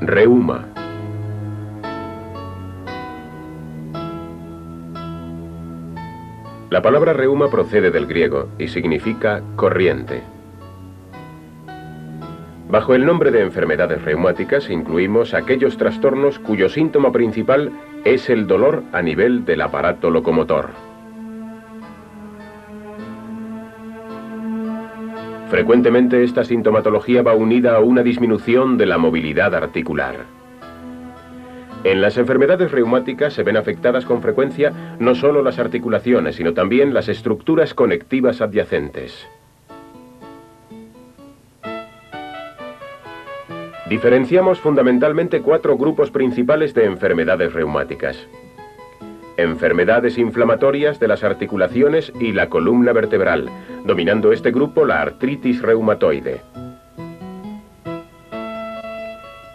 Reuma. La palabra reuma procede del griego y significa corriente. Bajo el nombre de enfermedades reumáticas incluimos aquellos trastornos cuyo síntoma principal es el dolor a nivel del aparato locomotor. Frecuentemente esta sintomatología va unida a una disminución de la movilidad articular. En las enfermedades reumáticas se ven afectadas con frecuencia no solo las articulaciones, sino también las estructuras conectivas adyacentes. Diferenciamos fundamentalmente 4 grupos principales de enfermedades reumáticas. Enfermedades inflamatorias de las articulaciones y la columna vertebral, dominando este grupo la artritis reumatoide.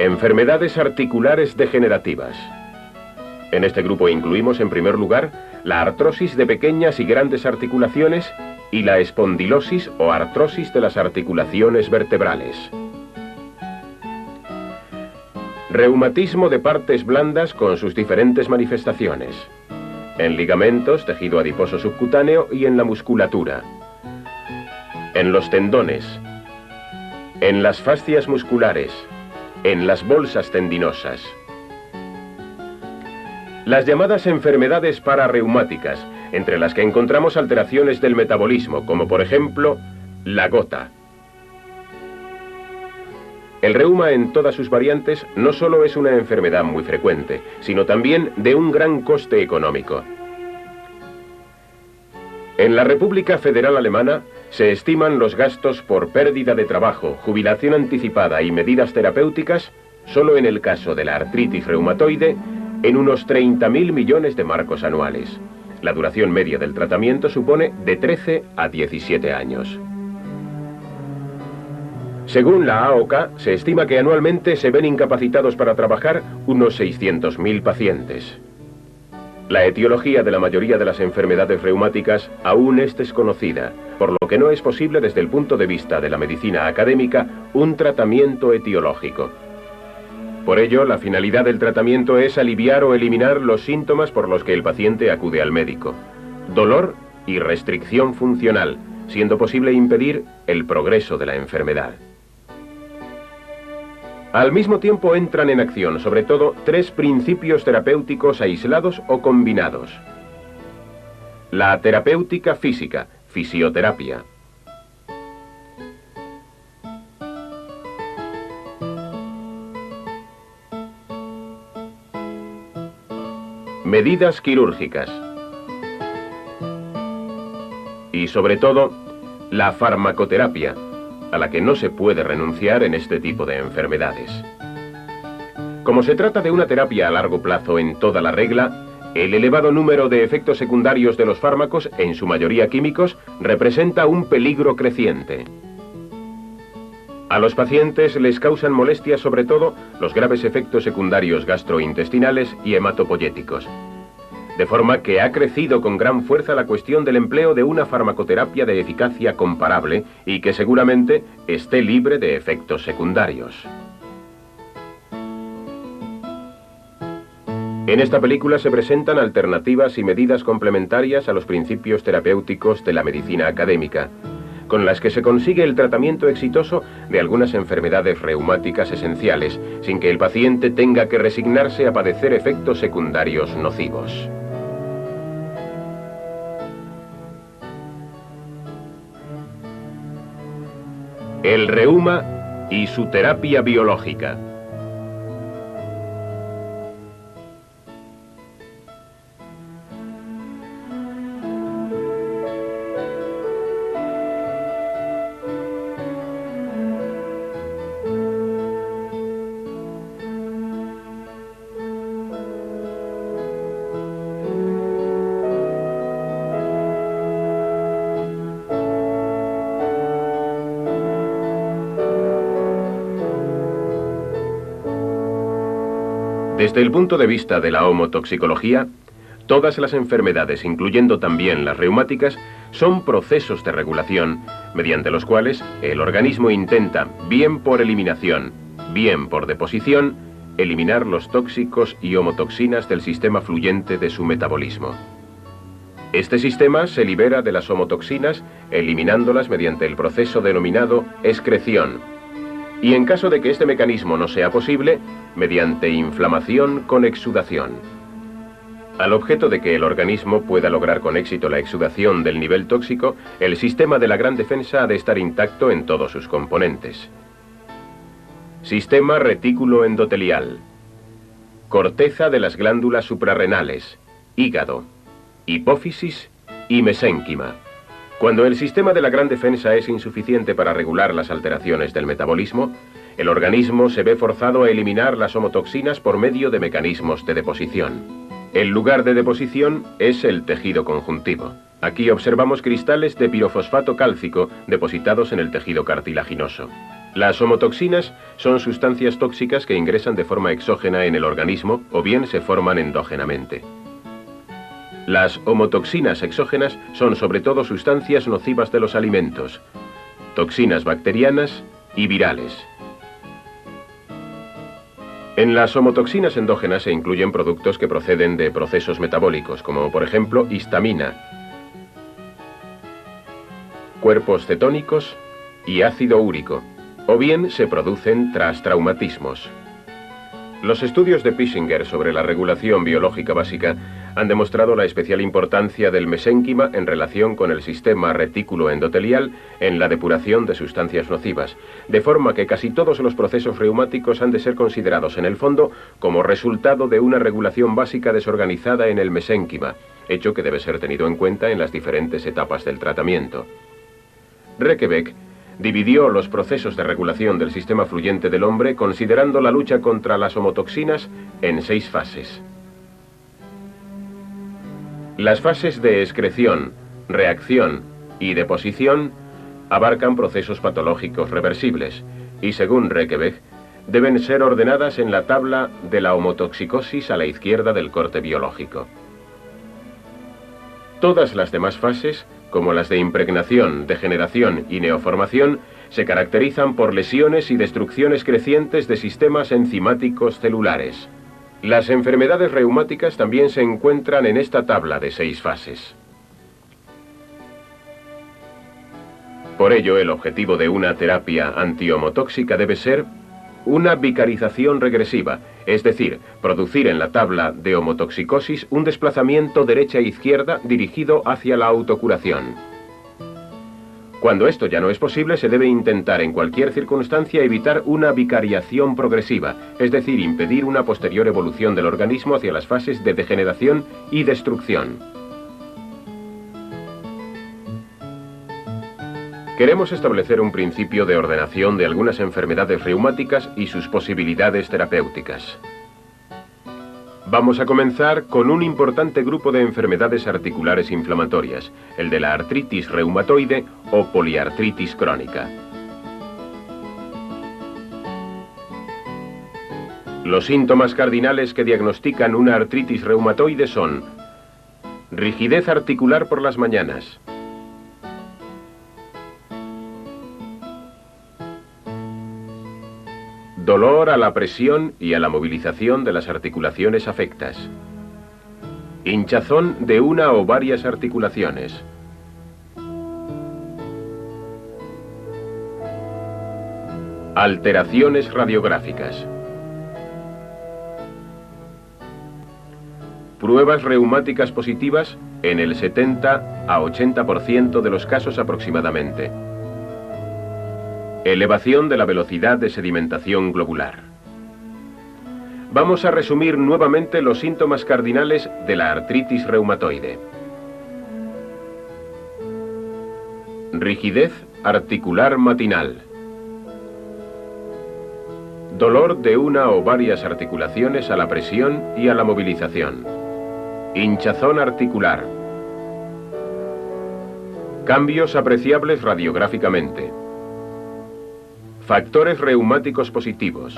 Enfermedades articulares degenerativas. En este grupo incluimos en primer lugar la artrosis de pequeñas y grandes articulaciones y la espondilosis o artrosis de las articulaciones vertebrales. Reumatismo de partes blandas con sus diferentes manifestaciones. En ligamentos, tejido adiposo subcutáneo y en la musculatura. En los tendones. En las fascias musculares. En las bolsas tendinosas. Las llamadas enfermedades pararreumáticas, entre las que encontramos alteraciones del metabolismo, como por ejemplo, la gota. El reuma en todas sus variantes no solo es una enfermedad muy frecuente, sino también de un gran coste económico. En la República Federal Alemana se estiman los gastos por pérdida de trabajo, jubilación anticipada y medidas terapéuticas, solo en el caso de la artritis reumatoide, en unos 30.000 millones de marcos anuales. La duración media del tratamiento supone de 13 a 17 años. Según la AOK, se estima que anualmente se ven incapacitados para trabajar unos 600.000 pacientes. La etiología de la mayoría de las enfermedades reumáticas aún es desconocida, por lo que no es posible desde el punto de vista de la medicina académica un tratamiento etiológico. Por ello, la finalidad del tratamiento es aliviar o eliminar los síntomas por los que el paciente acude al médico. Dolor y restricción funcional, siendo posible impedir el progreso de la enfermedad. Al mismo tiempo entran en acción, sobre todo, 3 principios terapéuticos aislados o combinados. La terapéutica física, fisioterapia. Medidas quirúrgicas. Y sobre todo, la farmacoterapia, a la que no se puede renunciar en este tipo de enfermedades. Como se trata de una terapia a largo plazo en toda la regla, el elevado número de efectos secundarios de los fármacos, en su mayoría químicos, representa un peligro creciente. A los pacientes les causan molestias sobre todo los graves efectos secundarios gastrointestinales y hematopoyéticos. De forma que ha crecido con gran fuerza la cuestión del empleo de una farmacoterapia de eficacia comparable y que seguramente esté libre de efectos secundarios. En esta película se presentan alternativas y medidas complementarias a los principios terapéuticos de la medicina académica, con las que se consigue el tratamiento exitoso de algunas enfermedades reumáticas esenciales, sin que el paciente tenga que resignarse a padecer efectos secundarios nocivos. El reuma y su terapia biológica. Desde el punto de vista de la homotoxicología, todas las enfermedades, incluyendo también las reumáticas, son procesos de regulación, mediante los cuales el organismo intenta, bien por eliminación, bien por deposición, eliminar los tóxicos y homotoxinas del sistema fluyente de su metabolismo. Este sistema se libera de las homotoxinas, eliminándolas mediante el proceso denominado excreción, y en caso de que este mecanismo no sea posible, mediante inflamación con exudación. Al objeto de que el organismo pueda lograr con éxito la exudación del nivel tóxico, el sistema de la gran defensa ha de estar intacto en todos sus componentes. Sistema retículo endotelial. Corteza de las glándulas suprarrenales, hígado, hipófisis y mesénquima. Cuando el sistema de la gran defensa es insuficiente para regular las alteraciones del metabolismo, el organismo se ve forzado a eliminar las homotoxinas por medio de mecanismos de deposición. El lugar de deposición es el tejido conjuntivo. Aquí observamos cristales de pirofosfato cálcico depositados en el tejido cartilaginoso. Las homotoxinas son sustancias tóxicas que ingresan de forma exógena en el organismo o bien se forman endógenamente. Las homotoxinas exógenas son sobre todo sustancias nocivas de los alimentos, toxinas bacterianas y virales. En las homotoxinas endógenas se incluyen productos que proceden de procesos metabólicos, como por ejemplo histamina, cuerpos cetónicos y ácido úrico, o bien se producen tras traumatismos. Los estudios de Pischinger sobre la regulación biológica básica han demostrado la especial importancia del mesénquima en relación con el sistema retículo endotelial en la depuración de sustancias nocivas, de forma que casi todos los procesos reumáticos han de ser considerados en el fondo como resultado de una regulación básica desorganizada en el mesénquima, hecho que debe ser tenido en cuenta en las diferentes etapas del tratamiento. Rekebeck dividió los procesos de regulación del sistema fluyente del hombre considerando la lucha contra las homotoxinas en 6 fases. Las fases de excreción, reacción y deposición abarcan procesos patológicos reversibles y, según Rekebeck, deben ser ordenadas en la tabla de la homotoxicosis a la izquierda del corte biológico. Todas las demás fases, como las de impregnación, degeneración y neoformación, se caracterizan por lesiones y destrucciones crecientes de sistemas enzimáticos celulares. Las enfermedades reumáticas también se encuentran en esta tabla de 6 fases. Por ello, el objetivo de una terapia antihomotóxica debe ser una vicarización regresiva, es decir, producir en la tabla de homotoxicosis un desplazamiento derecha-izquierda dirigido hacia la autocuración. Cuando esto ya no es posible, se debe intentar en cualquier circunstancia evitar una vicariación progresiva, es decir, impedir una posterior evolución del organismo hacia las fases de degeneración y destrucción. Queremos establecer un principio de ordenación de algunas enfermedades reumáticas y sus posibilidades terapéuticas. Vamos a comenzar con un importante grupo de enfermedades articulares inflamatorias, el de la artritis reumatoide o poliartritis crónica. Los síntomas cardinales que diagnostican una artritis reumatoide son rigidez articular por las mañanas, dolor a la presión y a la movilización de las articulaciones afectas, hinchazón de una o varias articulaciones, alteraciones radiográficas, pruebas reumáticas positivas en el 70 a 80% de los casos aproximadamente. Elevación de la velocidad de sedimentación globular. Vamos a resumir nuevamente los síntomas cardinales de la artritis reumatoide. Rigidez articular matinal. Dolor de una o varias articulaciones a la presión y a la movilización. Hinchazón articular. Cambios apreciables radiográficamente. Factores reumáticos positivos.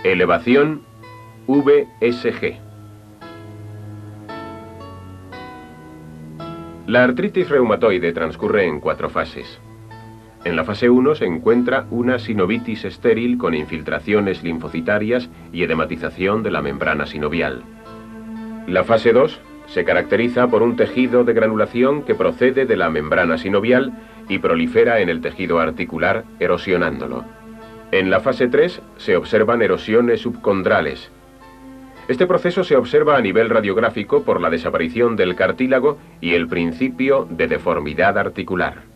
Elevación VSG. La artritis reumatoide transcurre en 4 fases. En la fase 1 se encuentra una sinovitis estéril con infiltraciones linfocitarias y edematización de la membrana sinovial. La fase 2 se caracteriza por un tejido de granulación que procede de la membrana sinovial y prolifera en el tejido articular, erosionándolo. En la fase 3 se observan erosiones subcondrales. Este proceso se observa a nivel radiográfico por la desaparición del cartílago y el principio de deformidad articular.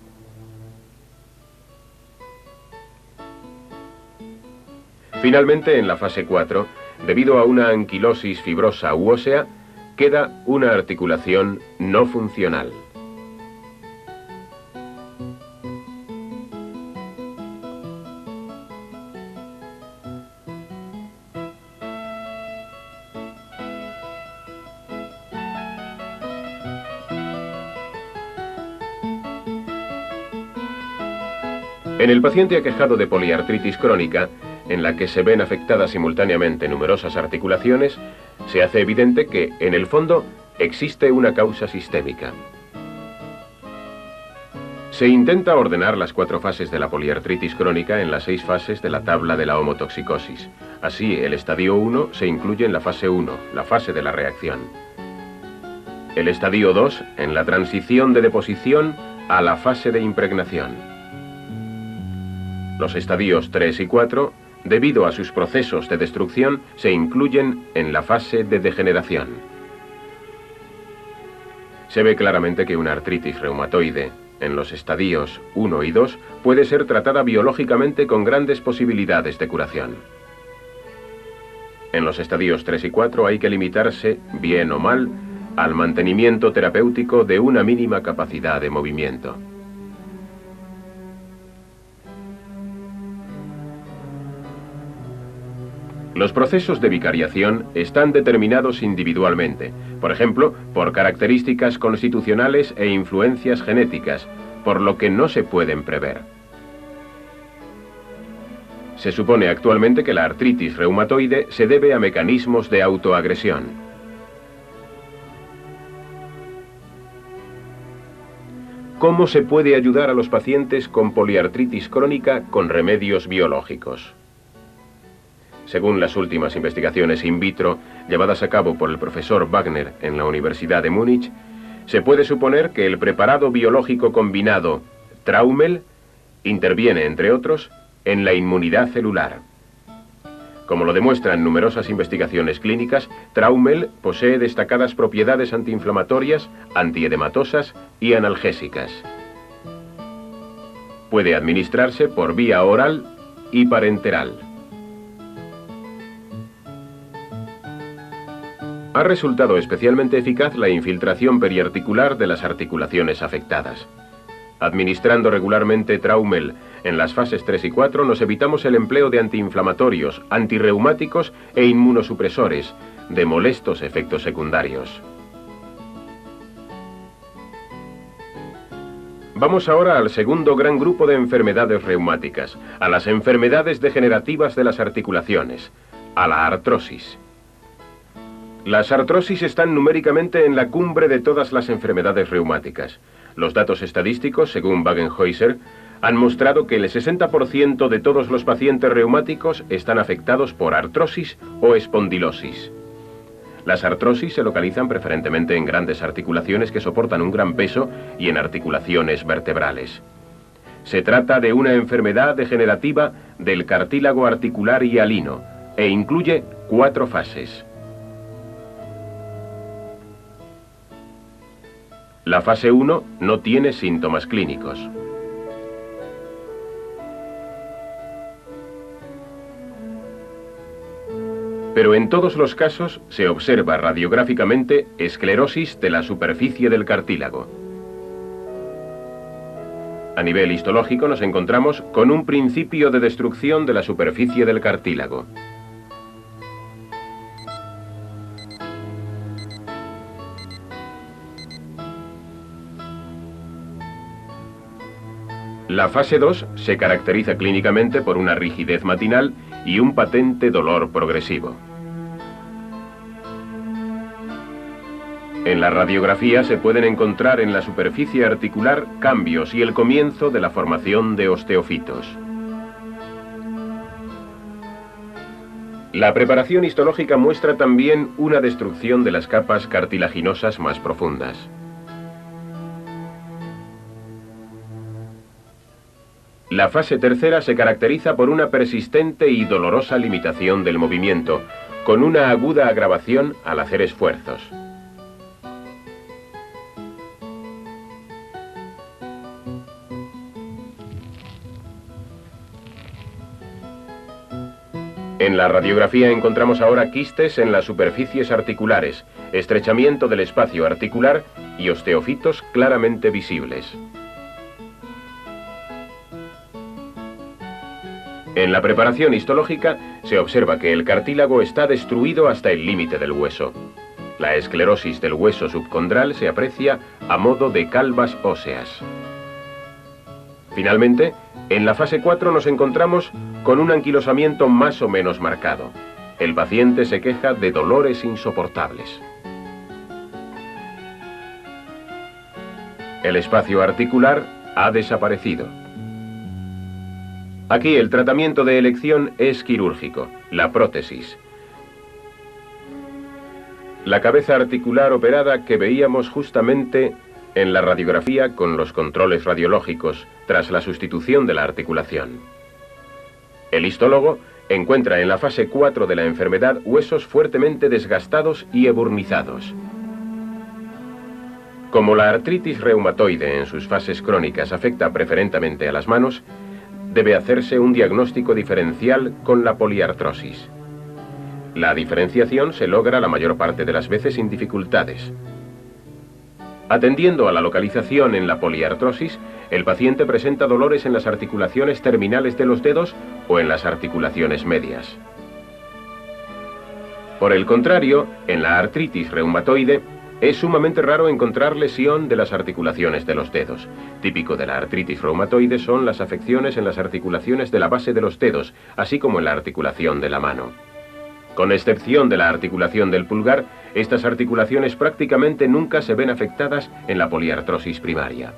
Finalmente, en la fase 4, debido a una anquilosis fibrosa u ósea, queda una articulación no funcional. En el paciente aquejado de poliartritis crónica, en la que se ven afectadas simultáneamente numerosas articulaciones, se hace evidente que, en el fondo, existe una causa sistémica. Se intenta ordenar las 4 fases de la poliartritis crónica en las 6 fases de la tabla de la homotoxicosis. Así, el estadio 1 se incluye en la fase 1, la fase de la reacción. El estadio 2 en la transición de deposición a la fase de impregnación. Los estadios 3 y 4, debido a sus procesos de destrucción, se incluyen en la fase de degeneración. Se ve claramente que una artritis reumatoide, en los estadios 1 y 2, puede ser tratada biológicamente con grandes posibilidades de curación. En los estadios 3 y 4 hay que limitarse, bien o mal, al mantenimiento terapéutico de una mínima capacidad de movimiento. Los procesos de vicariación están determinados individualmente, por ejemplo, por características constitucionales e influencias genéticas, por lo que no se pueden prever. Se supone actualmente que la artritis reumatoide se debe a mecanismos de autoagresión. ¿Cómo se puede ayudar a los pacientes con poliartritis crónica con remedios biológicos? Según las últimas investigaciones in vitro llevadas a cabo por el profesor Wagner en la Universidad de Múnich, se puede suponer que el preparado biológico combinado Traumel interviene, entre otros, en la inmunidad celular. Como lo demuestran numerosas investigaciones clínicas, Traumel posee destacadas propiedades antiinflamatorias, antiedematosas y analgésicas. Puede administrarse por vía oral y parenteral. Ha resultado especialmente eficaz la infiltración periarticular de las articulaciones afectadas. Administrando regularmente Traumel en las fases 3 y 4 nos evitamos el empleo de antiinflamatorios, antirreumáticos e inmunosupresores, de molestos efectos secundarios. Vamos ahora al segundo gran grupo de enfermedades reumáticas, a las enfermedades degenerativas de las articulaciones, a la artrosis. Las artrosis están numéricamente en la cumbre de todas las enfermedades reumáticas. Los datos estadísticos, según Wagenhäuser, han mostrado que el 60% de todos los pacientes reumáticos están afectados por artrosis o espondilosis. Las artrosis se localizan preferentemente en grandes articulaciones que soportan un gran peso y en articulaciones vertebrales. Se trata de una enfermedad degenerativa del cartílago articular hialino e incluye 4 fases. La fase 1 no tiene síntomas clínicos. Pero en todos los casos se observa radiográficamente esclerosis de la superficie del cartílago. A nivel histológico nos encontramos con un principio de destrucción de la superficie del cartílago. La fase 2 se caracteriza clínicamente por una rigidez matinal y un patente dolor progresivo. En la radiografía se pueden encontrar en la superficie articular cambios y el comienzo de la formación de osteofitos. La preparación histológica muestra también una destrucción de las capas cartilaginosas más profundas. La fase tercera se caracteriza por una persistente y dolorosa limitación del movimiento, con una aguda agravación al hacer esfuerzos. En la radiografía encontramos ahora quistes en las superficies articulares, estrechamiento del espacio articular y osteofitos claramente visibles. En la preparación histológica se observa que el cartílago está destruido hasta el límite del hueso. La esclerosis del hueso subcondral se aprecia a modo de calvas óseas. Finalmente, en la fase 4 nos encontramos con un anquilosamiento más o menos marcado. El paciente se queja de dolores insoportables. El espacio articular ha desaparecido. Aquí el tratamiento de elección es quirúrgico, la prótesis. La cabeza articular operada que veíamos justamente en la radiografía con los controles radiológicos tras la sustitución de la articulación. El histólogo encuentra en la fase 4 de la enfermedad huesos fuertemente desgastados y eburnizados. Como la artritis reumatoide en sus fases crónicas afecta preferentemente a las manos, debe hacerse un diagnóstico diferencial con la poliartrosis. La diferenciación se logra la mayor parte de las veces sin dificultades. Atendiendo a la localización en la poliartrosis, el paciente presenta dolores en las articulaciones terminales de los dedos o en las articulaciones medias. Por el contrario, en la artritis reumatoide, es sumamente raro encontrar lesión de las articulaciones de los dedos. Típico de la artritis reumatoide son las afecciones en las articulaciones de la base de los dedos, así como en la articulación de la mano. Con excepción de la articulación del pulgar, estas articulaciones prácticamente nunca se ven afectadas en la poliartrosis primaria.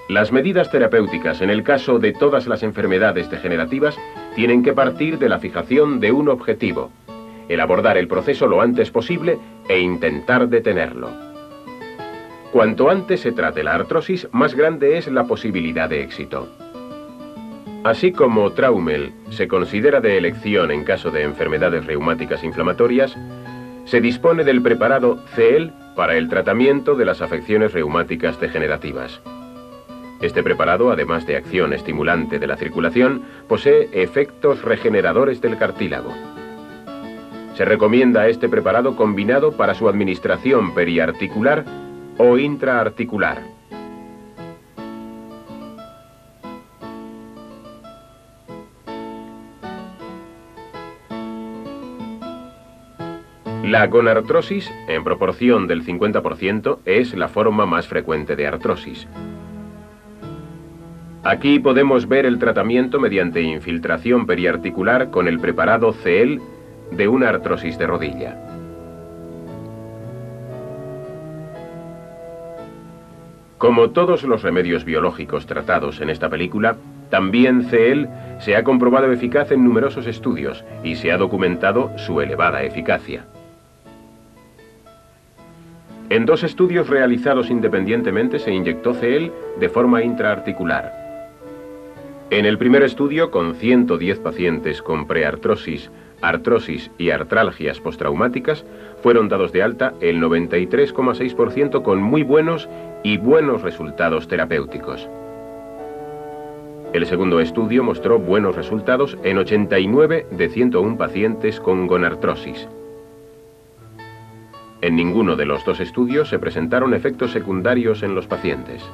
Las medidas terapéuticas en el caso de todas las enfermedades degenerativas tienen que partir de la fijación de un objetivo: el abordar el proceso lo antes posible e intentar detenerlo. Cuanto antes se trate la artrosis, más grande es la posibilidad de éxito. Así como Traumel se considera de elección en caso de enfermedades reumáticas inflamatorias, se dispone del preparado CEL para el tratamiento de las afecciones reumáticas degenerativas. Este preparado, además de acción estimulante de la circulación, posee efectos regeneradores del cartílago. Se recomienda este preparado combinado para su administración periarticular o intraarticular. La gonartrosis, en proporción del 50%, es la forma más frecuente de artrosis. Aquí podemos ver el tratamiento mediante infiltración periarticular con el preparado CEL de una artrosis de rodilla. Como todos los remedios biológicos tratados en esta película, también CEL se ha comprobado eficaz en numerosos estudios y se ha documentado su elevada eficacia. En 2 estudios realizados independientemente se inyectó CEL de forma intraarticular. En el primer estudio, con 110 pacientes con preartrosis, artrosis y artralgias postraumáticas, fueron dados de alta el 93,6% con muy buenos resultados terapéuticos. El segundo estudio mostró buenos resultados en 89 de 101 pacientes con gonartrosis. En ninguno de los 2 estudios se presentaron efectos secundarios en los pacientes.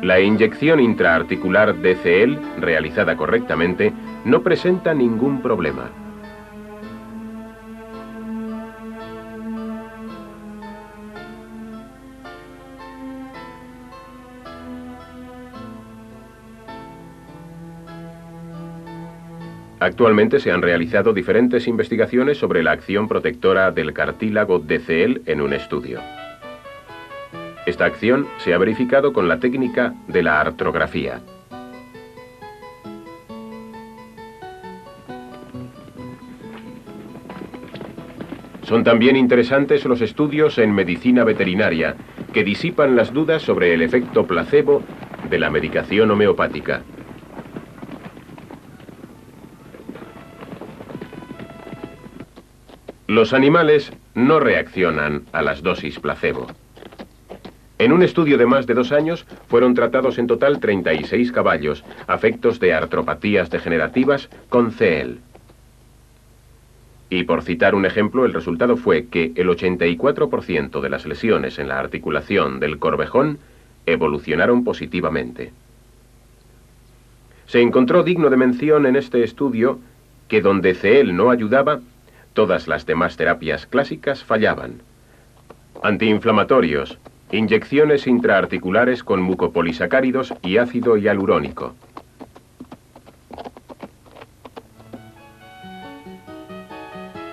La inyección intraarticular de CEL, realizada correctamente, no presenta ningún problema. Actualmente se han realizado diferentes investigaciones sobre la acción protectora del cartílago de CEL en un estudio. Esta acción se ha verificado con la técnica de la artrografía. Son también interesantes los estudios en medicina veterinaria, que disipan las dudas sobre el efecto placebo de la medicación homeopática. Los animales no reaccionan a las dosis placebo. En un estudio de más de 2 años, fueron tratados en total 36 caballos, afectos de artropatías degenerativas, con CEL. Y por citar un ejemplo, el resultado fue que el 84% de las lesiones en la articulación del corvejón evolucionaron positivamente. Se encontró digno de mención en este estudio que donde CEL no ayudaba, todas las demás terapias clásicas fallaban. Antiinflamatorios, inyecciones intraarticulares con mucopolisacáridos y ácido hialurónico.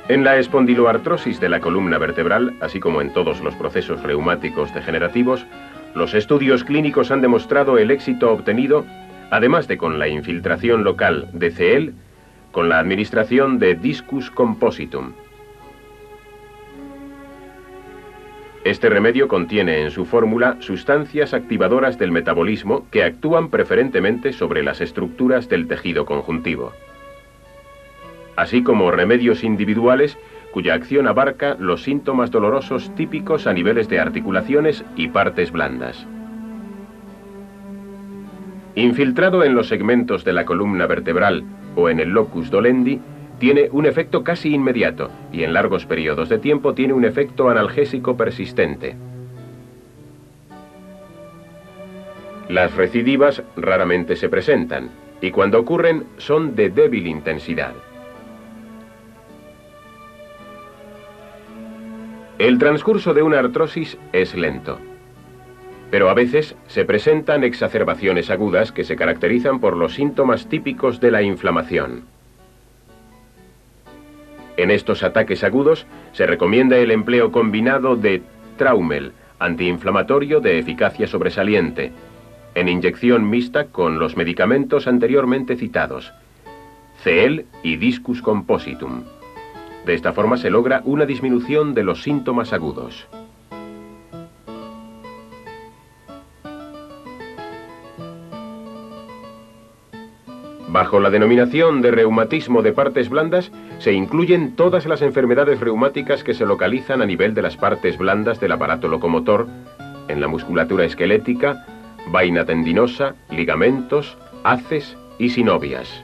En la espondiloartrosis de la columna vertebral, así como en todos los procesos reumáticos degenerativos, los estudios clínicos han demostrado el éxito obtenido, además de con la infiltración local de CEL, con la administración de Discus compositum. Este remedio contiene en su fórmula sustancias activadoras del metabolismo que actúan preferentemente sobre las estructuras del tejido conjuntivo, así como remedios individuales cuya acción abarca los síntomas dolorosos típicos a niveles de articulaciones y partes blandas. Infiltrado en los segmentos de la columna vertebral o en el locus dolendi, tiene un efecto casi inmediato y en largos periodos de tiempo tiene un efecto analgésico persistente. Las recidivas raramente se presentan y cuando ocurren son de débil intensidad. El transcurso de una artrosis es lento, pero a veces se presentan exacerbaciones agudas que se caracterizan por los síntomas típicos de la inflamación. En estos ataques agudos se recomienda el empleo combinado de Traumel, antiinflamatorio de eficacia sobresaliente, en inyección mixta con los medicamentos anteriormente citados, CEL y Discus compositum. De esta forma se logra una disminución de los síntomas agudos. Bajo la denominación de reumatismo de partes blandas se incluyen todas las enfermedades reumáticas que se localizan a nivel de las partes blandas del aparato locomotor, en la musculatura esquelética, vaina tendinosa, ligamentos, haces y sinovias.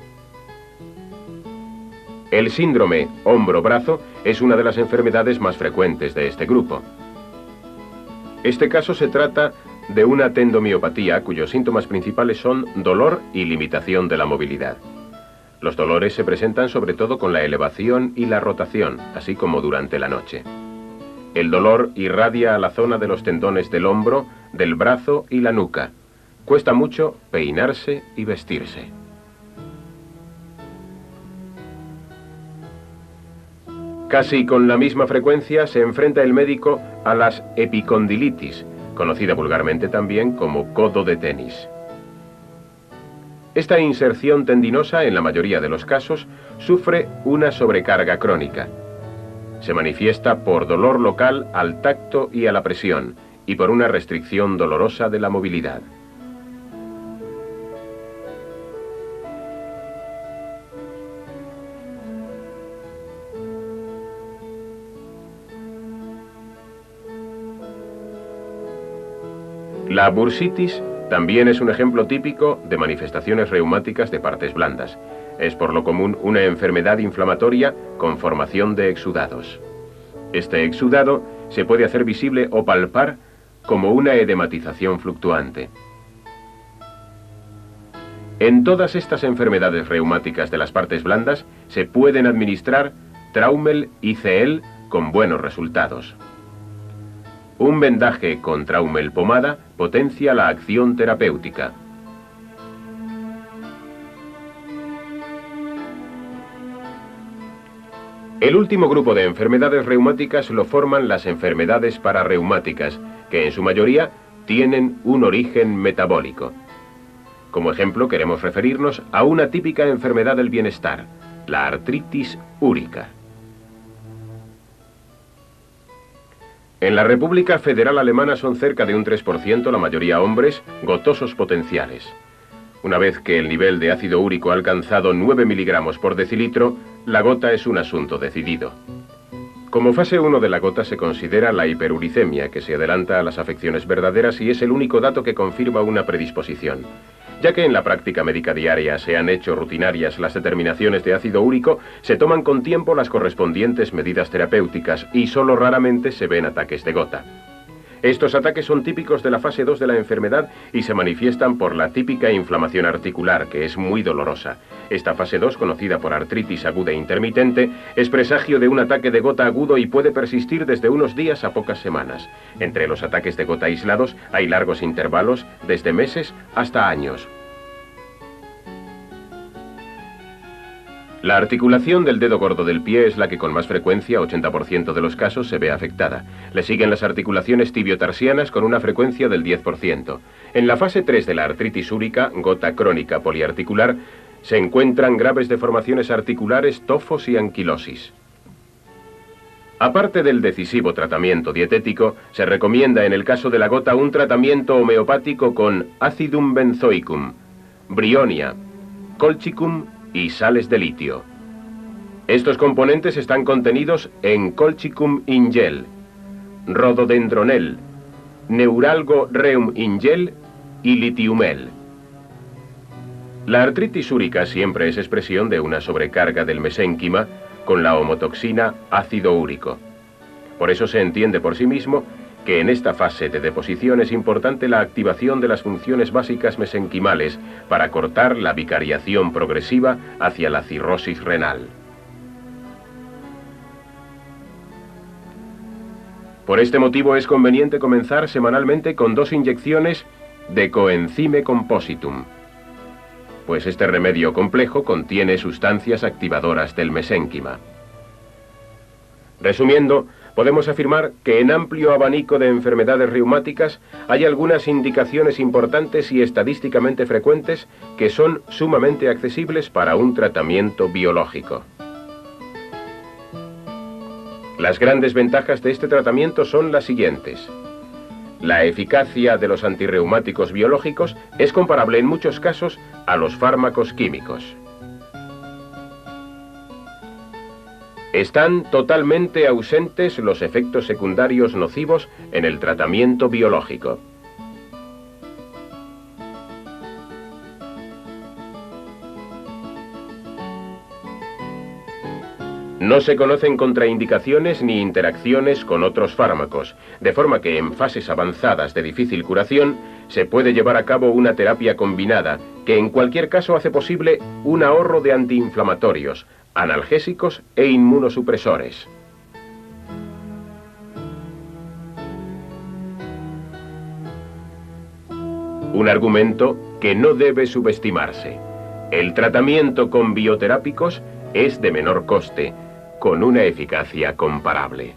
El síndrome hombro-brazo es una de las enfermedades más frecuentes de este grupo. Este caso se trata de una tendomiopatía cuyos síntomas principales son dolor y limitación de la movilidad. Los dolores se presentan sobre todo con la elevación y la rotación, así como durante la noche. El dolor irradia a la zona de los tendones del hombro, del brazo y la nuca. Cuesta mucho peinarse y vestirse. Casi con la misma frecuencia se enfrenta el médico a las epicondilitis, conocida vulgarmente también como codo de tenis. Esta inserción tendinosa, en la mayoría de los casos, sufre una sobrecarga crónica. Se manifiesta por dolor local al tacto y a la presión, y por una restricción dolorosa de la movilidad. La bursitis también es un ejemplo típico de manifestaciones reumáticas de partes blandas. Es por lo común una enfermedad inflamatoria con formación de exudados. Este exudado se puede hacer visible o palpar como una edematización fluctuante. En todas estas enfermedades reumáticas de las partes blandas se pueden administrar Traumel y CEL con buenos resultados. Un vendaje con Traumel pomada potencia la acción terapéutica. El último grupo de enfermedades reumáticas lo forman las enfermedades pararreumáticas, que en su mayoría tienen un origen metabólico. Como ejemplo, queremos referirnos a una típica enfermedad del bienestar, la artritis úrica. En la República Federal Alemana son cerca de un 3%, la mayoría hombres, gotosos potenciales. Una vez que el nivel de ácido úrico ha alcanzado 9 miligramos por decilitro, la gota es un asunto decidido. Como fase 1 de la gota se considera la hiperuricemia, que se adelanta a las afecciones verdaderas y es el único dato que confirma una predisposición. Ya que en la práctica médica diaria se han hecho rutinarias las determinaciones de ácido úrico, se toman con tiempo las correspondientes medidas terapéuticas y solo raramente se ven ataques de gota. Estos ataques son típicos de la fase 2 de la enfermedad y se manifiestan por la típica inflamación articular, que es muy dolorosa. Esta fase 2, conocida por artritis aguda intermitente, es presagio de un ataque de gota agudo y puede persistir desde unos días a pocas semanas. Entre los ataques de gota aislados hay largos intervalos, desde meses hasta años. La articulación del dedo gordo del pie es la que con más frecuencia, 80% de los casos, se ve afectada. Le siguen las articulaciones tibiotarsianas con una frecuencia del 10%. En la fase 3 de la artritis úrica, gota crónica poliarticular, se encuentran graves deformaciones articulares, tofos y anquilosis. Aparte del decisivo tratamiento dietético, se recomienda en el caso de la gota un tratamiento homeopático con acidum benzoicum, brionia, colchicum y sales de litio. Estos componentes están contenidos en colchicum in gel, rododendronel, neuralgo reum in gel y litiumel. La artritis úrica siempre es expresión de una sobrecarga del mesénquima con la homotoxina ácido úrico. Por eso se entiende por sí mismo que en esta fase de deposición es importante la activación de las funciones básicas mesenquimales para cortar la bicariación progresiva hacia la cirrosis renal. Por este motivo es conveniente comenzar semanalmente con 2 inyecciones de coenzime compositum, pues este remedio complejo contiene sustancias activadoras del mesénquima. Resumiendo, podemos afirmar que en amplio abanico de enfermedades reumáticas hay algunas indicaciones importantes y estadísticamente frecuentes que son sumamente accesibles para un tratamiento biológico. Las grandes ventajas de este tratamiento son las siguientes. La eficacia de los antirreumáticos biológicos es comparable en muchos casos a los fármacos químicos. Están totalmente ausentes los efectos secundarios nocivos en el tratamiento biológico. No se conocen contraindicaciones ni interacciones con otros fármacos, de forma que en fases avanzadas de difícil curación se puede llevar a cabo una terapia combinada que en cualquier caso hace posible un ahorro de antiinflamatorios, analgésicos e inmunosupresores. Un argumento que no debe subestimarse. El tratamiento con bioterápicos es de menor coste, con una eficacia comparable.